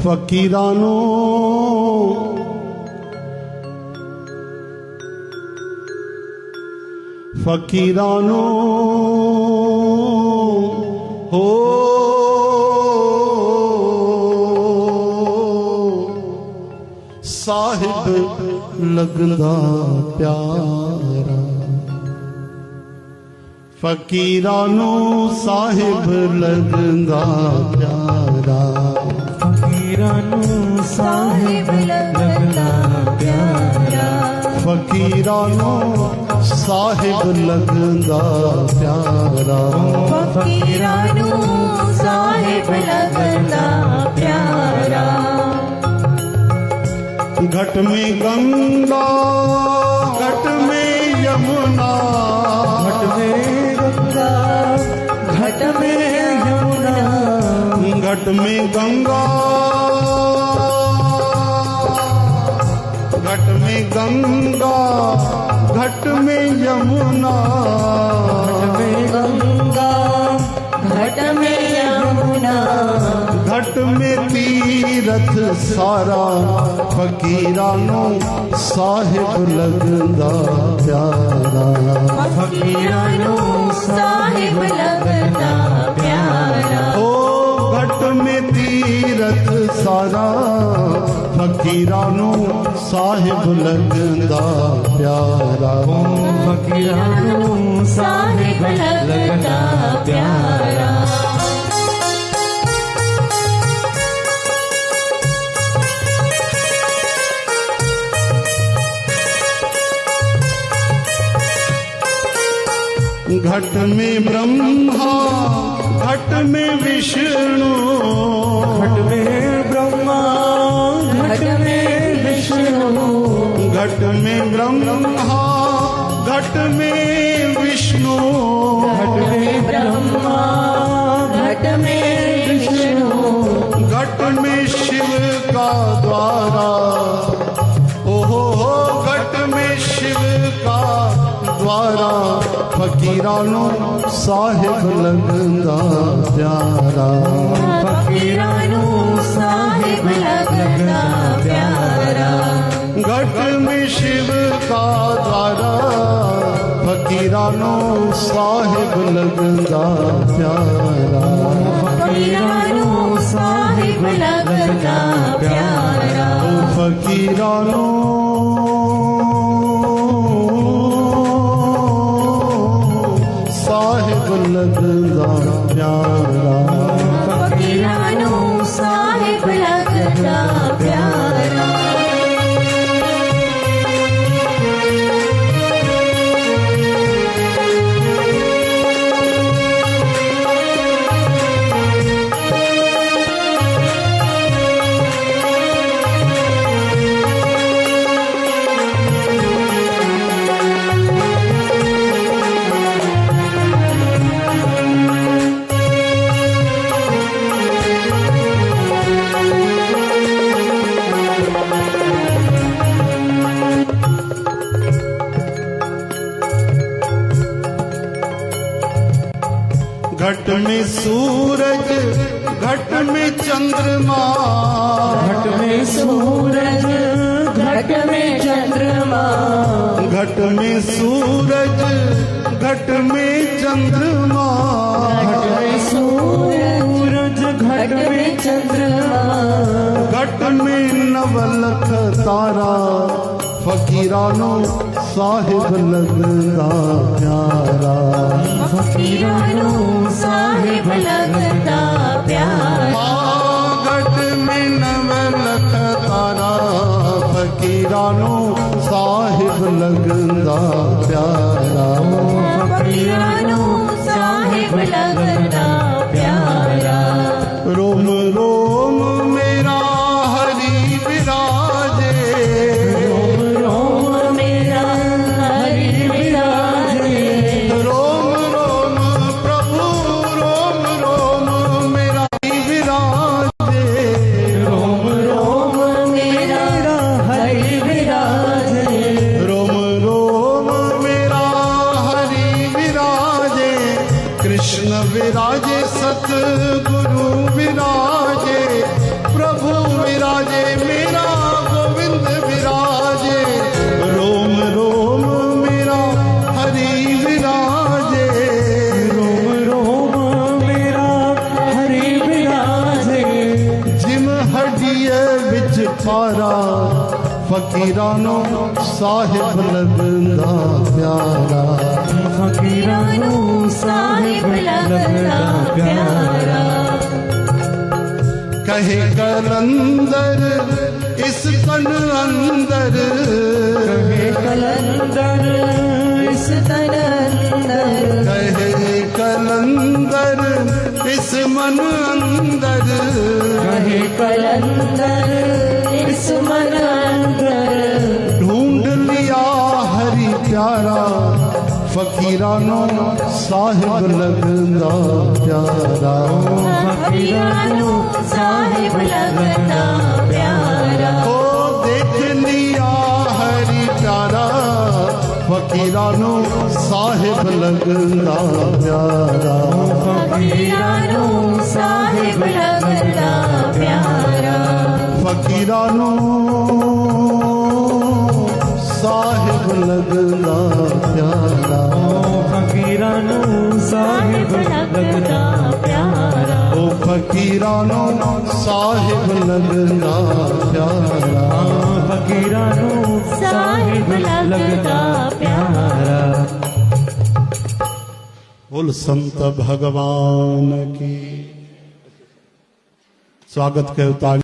फकीरानो फकीरानो हो साहिब लगदा प्यारा फकीरानो साहिब लगदा प्यारा फकीरानो साहिब लगदा प्यारा फकीरानो साहिब लगदा प्यारा फकीरानो साहिब लगदा प्यारा घट में गंगा घट में यमुना घट में गंगा घट में यमुना घट में गंगा घट में गंगा घट में यमुना घट में गंगा घट में यमुना घट में तीरथ सारा फकीरानो साहिब लगदा प्यारा फकीरानो साहिब लगदा प्यारा ओ घट में तीरथ सारा फकीरानो साहिब लगदा प्यारा फकीरानो साहिब लगदा प्यारा घट में ब्रह्मा घट में विष्णु घट में ब्रह्मा घट में विष्णु घट में ब्रह्मा घट में विष्णु घट में ब्रह्मा घट में विष्णु घट में शिव का द्वारा ओहो घट में शिव का द्वारा फकीरानो साहिब लगदा प्यारा फकीरानो साहिब लगदा प्यारा घट में शिव का द्वारा फकीरानो साहिब लगदा प्यारा फकीरानो साहिब लगदा प्यारा फकीरानो साहिब लगदा प्यारा फकीरानो साहिब लगदा प्यारा घट में सूरज घट में चंद्रमा घट में सूरज घट में चंद्रमा घट में सूरज घट में चंद्रमा घट में सूरज घट में चंद्रमा घट में नवलख तारा फकीरानो साहिब लगदा प्यारा फकीरानो साहिब लगदा प्यारा घट में नवलख तारा फकीरानो साहिब लगदा प्यारा फकीरानो साहिब लगदा प्यारा रोम रोम मेरा हरि विराजे रोम रोम मेरा हरि विराजे रोम रोम प्रभु रोम रोम मेरा हरि विराजे रोम रोम मेरा हरि विराजे रोम रोम मेरा हरि विराजे कृष्ण विराजे सतगुरु विराजे प्रभु फकीरानो साहिब लगदा प्यारा फकीरानो साहिब लगदा प्यारा कहे कलंदर इस तन अंदर कहे कलंदर इस तन अंदर कहे कलंदर इस मन अंदर कहे कलंदर इस मन अंदर ढूंढ लिया हरि प्यारा फकीरानो साहिब लगदा प्यारा फकीरानो साहिब लगदा प्यारा ओ देख लिया हरि प्यारा फकीरानो साहिब लगदा प्यारा फकीरानो साहिब लगदा प्यारा फकीरानो साहिब लगदा प्यारा फकीरानो साहिब लगदा प्यारा ओ फकीरानो साहिब लगदा प्यारा फकीरानो साहिब लगदा प्यारा बोल संत भगवान की स्वागत के उतार